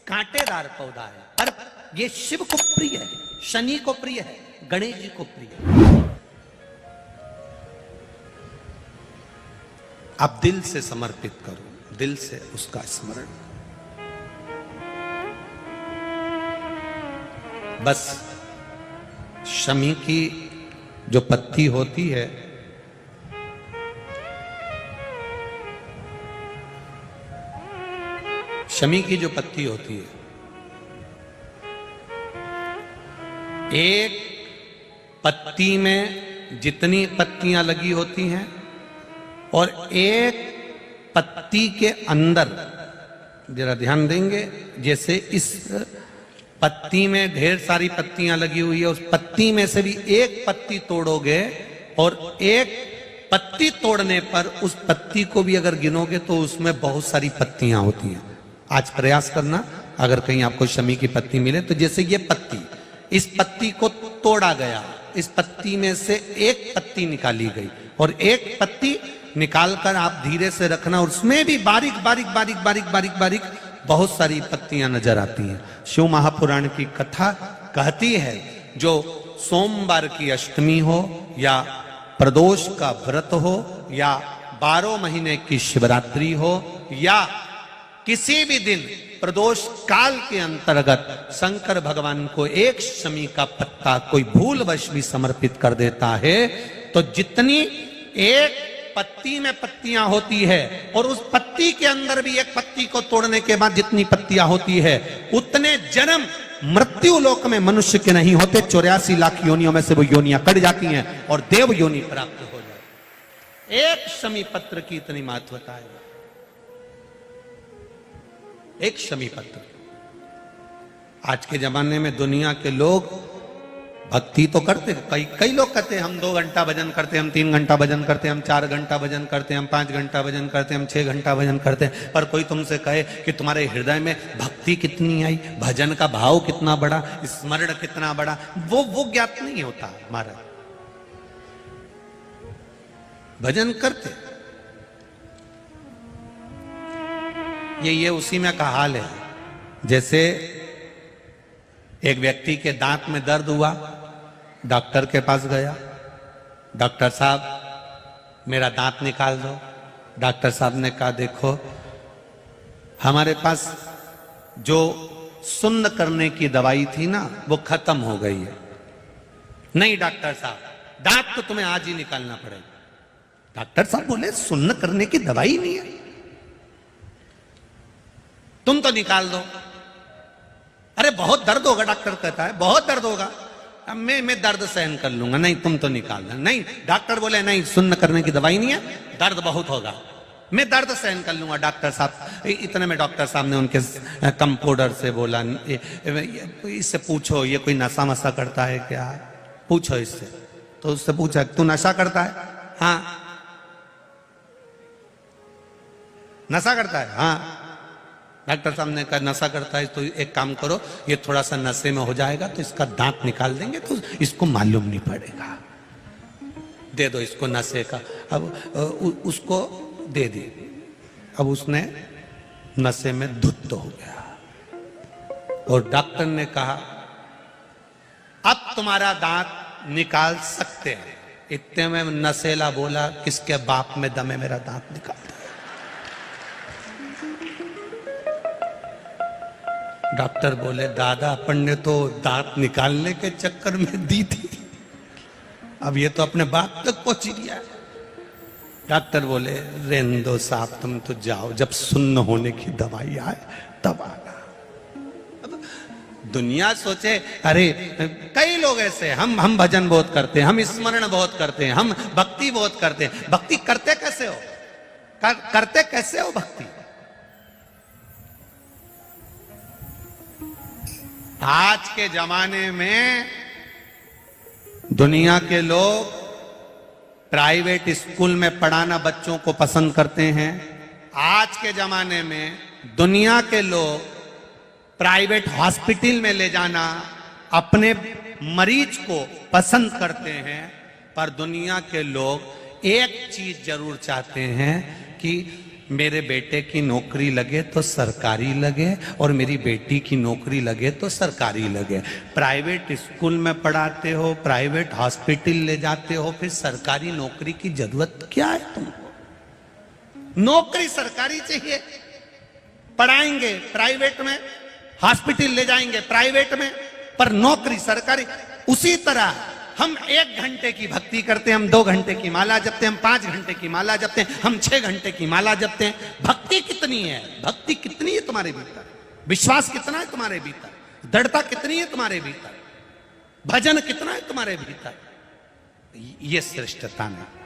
कांटेदार पौधा है, पर ये शिव को प्रिय है, शनि को प्रिय है, गणेश जी को प्रिय है। आप दिल से समर्पित करो, दिल से उसका स्मरण। बस शमी की जो पत्ती होती है, शमी की जो पत्ती होती है, एक पत्ती में जितनी पत्तियां लगी होती हैं और एक पत्ती के अंदर, जरा ध्यान देंगे, जैसे इस पत्ती में ढेर सारी पत्तियां लगी हुई है, उस पत्ती में से भी एक पत्ती तोड़ोगे और एक पत्ती तोड़ने पर उस पत्ती को भी अगर गिनोगे तो उसमें बहुत सारी पत्तियां होती हैं। आज प्रयास करना, अगर कहीं आपको शमी की पत्ती मिले तो जैसे ये पत्ती, इस पत्ती को तोड़ा गया, इस पत्ती में से एक पत्ती निकाली गई और एक पत्ती निकालकर आप धीरे से रखना, और उसमें भी बारीक बारीक बारीक बारीक बारीक बारीक बहुत सारी पत्तियां नजर आती हैं। शिव महापुराण की कथा कहती है, जो सोमवार की अष्टमी हो या प्रदोष का व्रत हो या 12 महीने की शिवरात्रि हो या किसी भी दिन प्रदोष काल के अंतर्गत शंकर भगवान को एक शमी का पत्ता कोई भूलवश भी समर्पित कर देता है, तो जितनी एक पत्ती में पत्तियां होती है और उस पत्ती के अंदर भी एक पत्ती को तोड़ने के बाद जितनी पत्तियां होती है, उतने जन्म मृत्यु लोक में मनुष्य के नहीं होते। 84 लाख योनियों में से वो योनियां कट जाती हैं और देव योनि प्राप्त हो जाती। एक शमी पत्र की इतनी महत्वता है, एक शमी पत्र। आज के जमाने में दुनिया के लोग भक्ति तो करते, कई लोग कहते हैं हम 2 घंटा भजन करते हैं, हम 3 घंटा भजन करते हैं, हम 4 घंटा भजन करते हैं, हम 5 घंटा भजन करते हैं, हम 6 घंटा भजन करते हैं। पर कोई तुमसे कहे कि तुम्हारे हृदय में भक्ति कितनी आई, भजन का भाव कितना बड़ा, स्मरण कितना बड़ा, वो ज्ञात नहीं होता। हमारा भजन करते, ये उसी में का हाल है। जैसे एक व्यक्ति के दांत में दर्द हुआ, डॉक्टर के पास गया, डॉक्टर साहब मेरा दांत निकाल दो। डॉक्टर साहब ने कहा, देखो हमारे पास जो सुन्न करने की दवाई थी ना, वो खत्म हो गई है। नहीं डॉक्टर साहब, दांत तो तुम्हें आज ही निकालना पड़ेगा। डॉक्टर साहब बोले, सुन्न करने की दवाई नहीं है, तुम तो निकाल दो। अरे बहुत दर्द होगा, डॉक्टर कहता है बहुत दर्द होगा। अब मैं दर्द सहन कर लूंगा। नहीं तुम तो निकाल दो। नहीं डॉक्टर बोले, नहीं सुन्न करने की दवाई नहीं है, दर्द बहुत होगा, मैं दर्द सहन कर लूंगा। डॉक्टर साहब, इतने में डॉक्टर साहब ने उनके कंपाउंडर से बोला, इससे पूछो ये कोई नशा वशा करता है क्या, पूछो इससे। तो उससे पूछा, तू नशा करता है? हाँ। नशा करता है? हाँ। डॉक्टर साहब ने कहा नशा करता है तो एक काम करो, ये थोड़ा सा नशे में हो जाएगा तो इसका दांत निकाल देंगे तो इसको मालूम नहीं पड़ेगा, दे दो इसको नशे का। अब उसको दे दी, अब उसने नशे में धुत हो गया और डॉक्टर ने कहा अब तुम्हारा दांत निकाल सकते हैं। इतने में नशेला बोला, किसके बाप में दम है मेरा दांत निकाल। डॉक्टर बोले, दादा अपन ने तो दांत निकालने के चक्कर में दी थी, अब ये तो अपने बाप तक पहुंच गया। डॉक्टर बोले, रहने दो साहब, तुम तो जाओ, जब सुन्न होने की दवाई आए तब आना। अब दुनिया सोचे, अरे कई लोग ऐसे, हम भजन बहुत करते हैं, हम स्मरण बहुत करते हैं, हम भक्ति बहुत करते हैं। भक्ति करते कैसे हो? करते कैसे हो भक्ति? आज के जमाने में दुनिया के लोग प्राइवेट स्कूल में पढ़ाना बच्चों को पसंद करते हैं। आज के जमाने में दुनिया के लोग प्राइवेट हॉस्पिटल में ले जाना अपने मरीज को पसंद करते हैं। पर दुनिया के लोग एक चीज जरूर चाहते हैं कि मेरे बेटे की नौकरी लगे तो सरकारी लगे और मेरी बेटी की नौकरी लगे तो सरकारी लगे। प्राइवेट स्कूल में पढ़ाते हो, प्राइवेट हॉस्पिटल ले जाते हो, फिर सरकारी नौकरी की जरूरत क्या है तुमको? नौकरी सरकारी चाहिए। पढ़ाएंगे प्राइवेट में, हॉस्पिटल ले जाएंगे प्राइवेट में, पर नौकरी सरकारी। उसी तरह हम 1 घंटे की भक्ति करते हैं, हम 2 घंटे की माला जपते हैं, हम 5 घंटे की माला जपते हैं, हम 6 घंटे की माला जपते हैं। भक्ति कितनी है? भक्ति कितनी है तुम्हारे भीतर? विश्वास कितना है तुम्हारे भीतर? दृढ़ता कितनी है तुम्हारे भीतर? भजन कितना है तुम्हारे भीतर? ये श्रेष्ठता नहीं।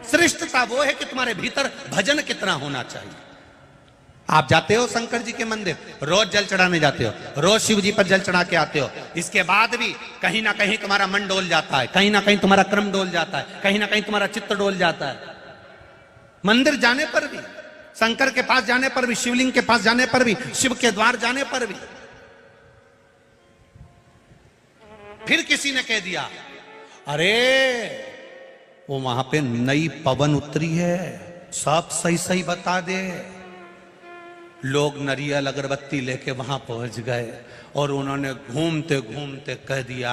श्रेष्ठता वो है कि तुम्हारे भीतर भजन कितना होना चाहिए। आप जाते हो शंकर जी के मंदिर, रोज जल चढ़ाने जाते हो, रोज शिव जी पर जल चढ़ा के आते हो, इसके बाद भी कहीं ना कहीं तुम्हारा मन डोल जाता है, कहीं ना कहीं तुम्हारा क्रम डोल जाता है, कहीं ना कहीं तुम्हारा चित्त डोल जाता है। मंदिर जाने पर भी, शंकर के पास जाने पर भी, शिवलिंग के पास जाने पर भी, शिव के द्वार जाने पर भी। फिर किसी ने कह दिया, अरे वो वहां पे नई पवन उतरी है, सब सही सही बता दे। लोग नारियल अगरबत्ती लेके वहां पहुंच गए और उन्होंने घूमते घूमते कह दिया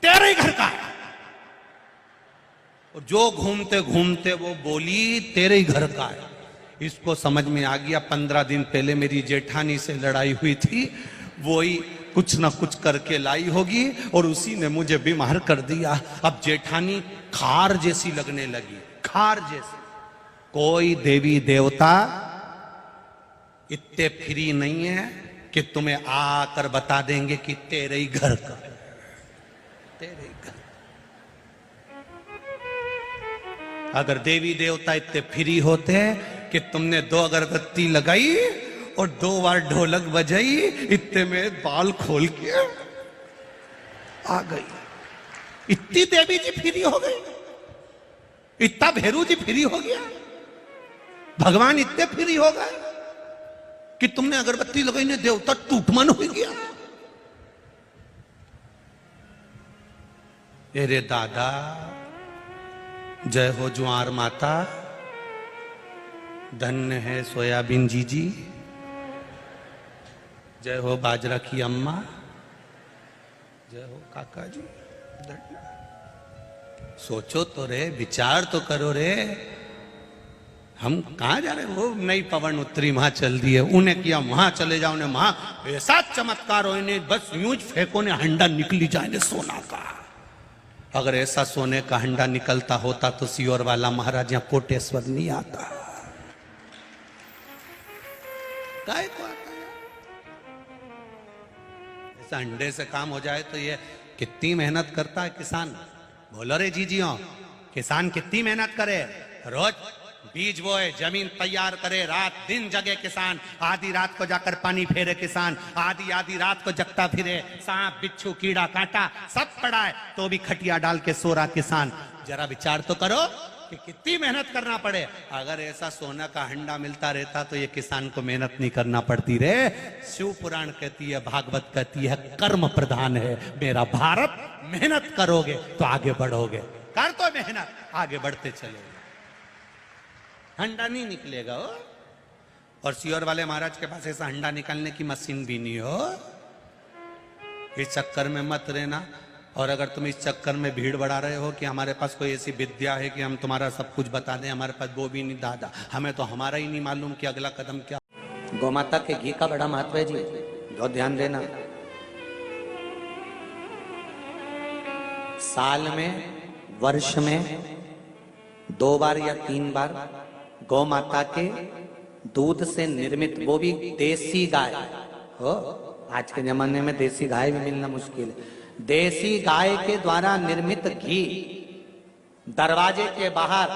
तेरे ही घर का है। और जो घूमते घूमते वो बोली तेरे ही घर का है। इसको समझ में आ गया 15 दिन पहले मेरी जेठानी से लड़ाई हुई थी, वो ही कुछ ना कुछ करके लाई होगी और उसी ने मुझे बीमार कर दिया। अब जेठानी खार जैसी लगने लगी, खार जैसी। कोई देवी देवता इतने फ्री नहीं है कि तुम्हें आकर बता देंगे कि तेरे ही घर का, तेरे ही घर। अगर देवी देवता इतने फ्री होते हैं कि तुमने 2 अगरबत्ती लगाई और 2 बार ढोलक बजाई, इतने में बाल खोल के आ गई। इतनी देवी जी फ्री हो गई, इतना भैरू जी फ्री हो गया, भगवान इतने फ्री हो गए कि तुमने अगरबत्ती लगाई ने देवता टूटमन हो गया। अरे दादा, जय हो ज्वार माता, धन्य है सोयाबीन जी, जय हो बाजरा की अम्मा, जय हो काका जी। सोचो तो रे, विचार तो करो रे, हम कहां जा रहे हैं? वो नई पवन उत्तरी वहां चल दी है, उन्हें किया वहां चले जाओ, उन्हें वहां ऐसा चमत्कार हो, इन्हें बस यूं फेंको ने हंडा निकली जाए सोना का। अगर ऐसा सोने का हंडा निकलता होता तो सियोर वाला महाराज यहां कोटेश्वर नहीं आता। काय को आता है? ऐसा अंडे से काम हो जाए तो ये कितनी मेहनत करता है किसान। बोलो रे जीजियों, किसान कितनी मेहनत करे, रोज बीज बोए, जमीन तैयार करे, रात दिन जगे किसान, आधी रात को जाकर पानी फेरे किसान, आधी रात को जगता फिरे, सांप बिच्छू कीड़ा कांटा सब पड़ा है तो भी खटिया डाल के सो रहा किसान। जरा विचार तो करो कि कितनी मेहनत करना पड़े। अगर ऐसा सोना का हंडा मिलता रहता तो ये किसान को मेहनत नहीं करना पड़ती रे। शिव पुराण कहती है, भागवत कहती है, कर्म प्रधान है मेरा भारत। मेहनत करोगे तो आगे बढ़ोगे, कर तो मेहनत, आगे बढ़ते चलोगे, हंडा नहीं निकलेगा हो। और सियोर वाले महाराज के पास ऐसा हंडा निकालने की मशीन भी नहीं हो। इस चक्कर में मत रहना। और अगर तुम इस चक्कर में भीड़ बढ़ा रहे हो कि हमारे पास कोई ऐसी विद्या है कि हम तुम्हारा सब कुछ बता दें, हमारे पास वो भी नहीं दादा, हमें तो हमारा ही नहीं मालूम कि अगला कदम क्या। गौमाता के घी का बड़ा महत्व है जी, बहुत ध्यान देना। साल में, वर्ष में 2 बार या 3 बार गौ माता के दूध से निर्मित, वो भी देसी गाय हो, आज के जमाने में देसी गाय भी मिलना मुश्किल है, देसी गाय के द्वारा निर्मित घी दरवाजे के बाहर,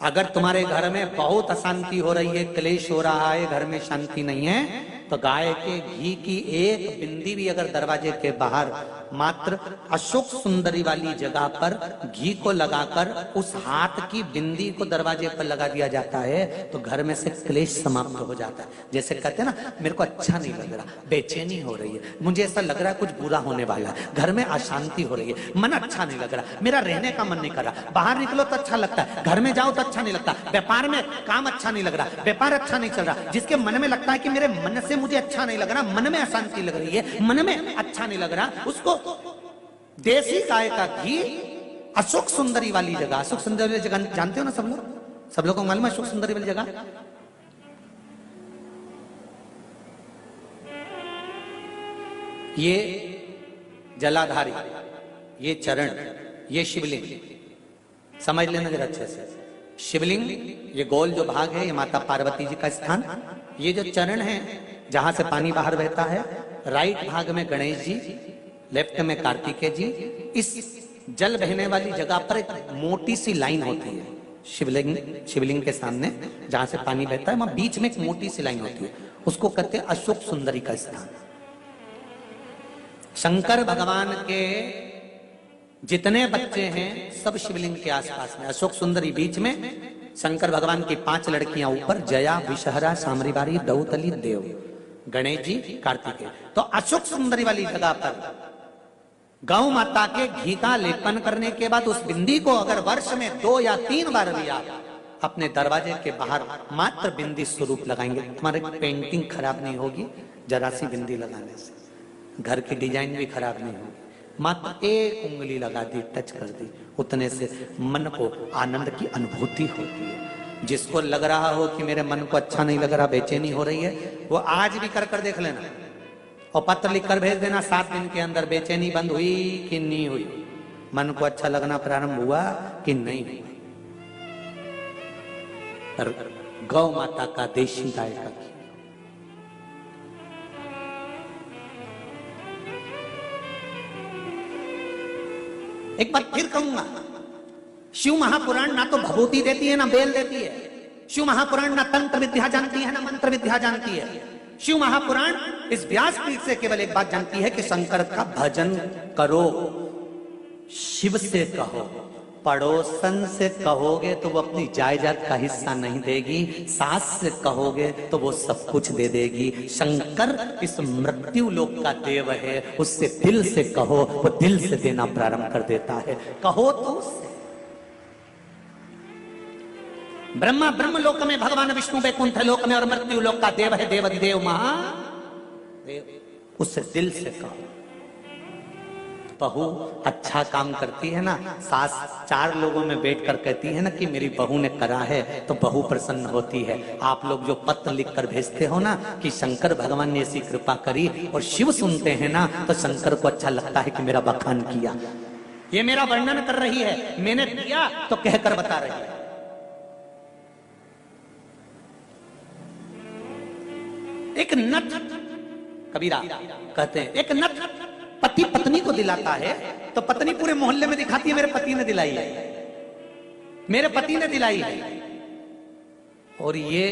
अगर तुम्हारे घर में बहुत अशांति हो रही है, क्लेश हो रहा है, घर में शांति नहीं है, तो गाय के घी की एक बिंदी भी अगर दरवाजे के बाहर मात्र अशोक सुंदरी वाली जगह पर घी को लगाकर उस हाथ की बिंदी को दरवाजे पर लगा दिया जाता है तो घर में से क्लेश समाप्त हो जाता है। जैसे कहते हैं ना, मेरे को अच्छा नहीं लग रहा, बेचैनी हो रही है, मुझे ऐसा लग रहा है कुछ बुरा होने वाला है, घर में अशांति हो रही है, मन अच्छा नहीं लग रहा, मेरा रहने का मन नहीं कर रहा, बाहर निकलो तो अच्छा लगता है, घर में जाओ तो अच्छा नहीं लगता, व्यापार में काम अच्छा नहीं लग रहा, व्यापार अच्छा नहीं चल रहा। जिसके मन में लगता है कि मेरे मन से मुझे अच्छा नहीं लग रहा, मन में अशांति लग रही है, मन में अच्छा नहीं लग रहा, उसको देसी गाय का घी अशोक सुंदरी वाली जगह, अशोक सुंदरी वाली जगह जानते हो ना सब लोग, सब लोगों को मालूम है अशोक सुंदरी वाली जगह? ये जलाधारी, ये चरण, ये शिवलिंग, समझ लेना जरा अच्छे से। शिवलिंग ये गोल जो भाग है, ये माता पार्वती जी का स्थान। ये जो चरण है जहां से पानी बाहर बहता है, राइट भाग में गणेश जी, लेफ्ट में कार्तिकेय जी। इस जल बहने वाली जगह पर एक मोटी सी लाइन होती है शिवलिंग के सामने, जहां से पानी बहता है वहां बीच में एक मोटी सी लाइन होती है, उसको कहते हैं अशोक सुंदरी का स्थान। शंकर भगवान के जितने बच्चे हैं सब शिवलिंग के आसपास में, अशोक सुंदरी बीच में, शंकर भगवान की 5 लड़कियां ऊपर, जया, विषहरा, सामरीबारी, दौतली, देव, गणेश जी, कार्तिकेय। तो अशोक सुंदरी वाली जगह पर गौ माता के घी का लेपन करने के बाद उस बिंदी को अगर वर्ष में 2 या 3 बार भी आप अपने दरवाजे के बाहर मात्र बिंदी स्वरूप लगाएंगे, तुम्हारी पेंटिंग खराब नहीं होगी जरा सी बिंदी लगाने से, घर की डिजाइन भी खराब नहीं होगी। मात्र एक उंगली लगा दी, टच कर दी, उतने से मन को आनंद की अनुभूति होती है। जिसको लग रहा हो कि मेरे मन को अच्छा नहीं लग रहा, बेचैनी हो रही है, वो आज भी कर देख लेना और पत्र लिखकर भेज देना 7 दिन के अंदर, बेचैनी बंद हुई कि नहीं हुई, मन को अच्छा लगना प्रारंभ हुआ कि नहीं हुआ। गौ माता का देशी गाय का घी। एक बार फिर कहूंगा, शिव महापुराण ना तो भभूति देती है ना बेल देती है। शिव महापुराण ना तंत्र विद्या जानती है ना मंत्र विद्या जानती है। शिव महापुराण इस व्यासपीठ से केवल एक बात जानती है कि शंकर का भजन करो, शिव से कहो, पड़ोसन से कहोगे तो वो अपनी जायदाद का हिस्सा नहीं देगी, सास से कहोगे तो वो सब कुछ दे देगी। शंकर इस मृत्यु लोक का देव है, उससे दिल से कहो, वो दिल से देना प्रारंभ कर देता है। कहो तो उससे। ब्रह्मा ब्रह्म लोक में, भगवान विष्णु वैकुंठ लोक में, और मृत्यु लोक का देव है देवाधिदेव महादेव, उससे दिल से कहो। बहू अच्छा काम करती है ना, सास 4 लोगों में बैठकर कहती है ना कि मेरी बहू ने करा है, तो बहू प्रसन्न होती है। आप लोग जो पत्र लिखकर भेजते हो ना कि शंकर भगवान ने ऐसी कृपा करी, और शिव सुनते हैं ना तो शंकर को अच्छा लगता है कि मेरा बखान किया, ये मेरा वर्णन कर रही है, मैंने दिया तो कहकर बता रही है। एक नट, कबीरा कहते हैं, एक नट पति पत्नी को दिलाता है तो पत्नी पूरे मोहल्ले में दिखाती है मेरे पति ने दिलाई है, मेरे पति ने दिलाई है। और ये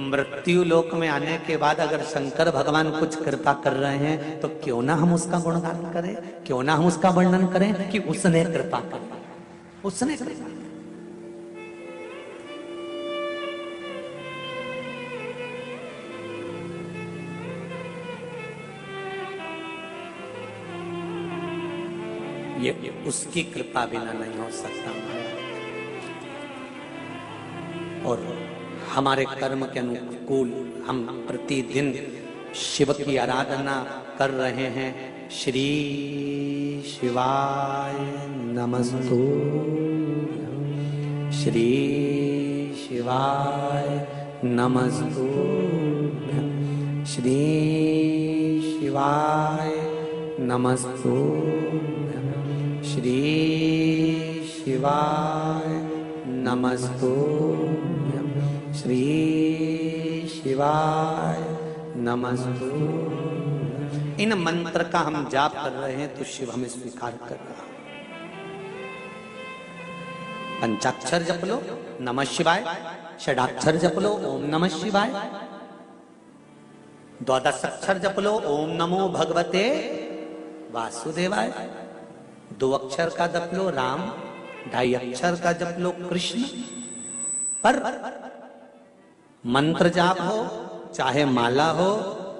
मृत्यु लोक में आने के बाद अगर शंकर भगवान कुछ कृपा कर रहे हैं तो क्यों ना हम उसका गुणगान करें, क्यों ना हम उसका वर्णन करें कि उसने कृपा कर, उसने कृपा। ये उसकी कृपा बिना नहीं हो सकता। और हमारे कर्म के अनुकूल हम प्रतिदिन शिव की आराधना कर रहे हैं। श्री शिवाय नमस्तु, श्री शिवाय नमस्तु, श्री शिवाय नमस्तु, श्री शिवाय नमस्तु, श्री शिवाय नमस्तु। इन मंत्र का हम जाप कर रहे हैं तो शिव हमें स्वीकार कर रहा है। पंचाक्षर जप लो नमः शिवाय, षडाक्षर जप लो ओम नमः शिवाय, द्वादशाक्षर जप लो ओम नमो भगवते वासुदेवाय, 2 अक्षर का जप लो राम, 2.5 अक्षर का जप लो कृष्ण। पर मंत्र जाप हो, चाहे माला हो,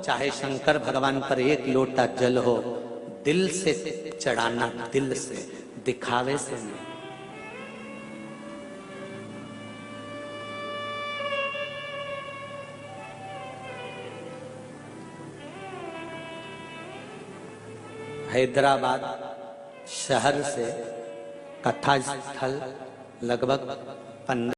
चाहे शंकर भगवान पर 1 लोटा जल हो, दिल से चढ़ाना, दिल से, दिखावे से नहीं। हैदराबाद शहर से कथा स्थल लगभग 15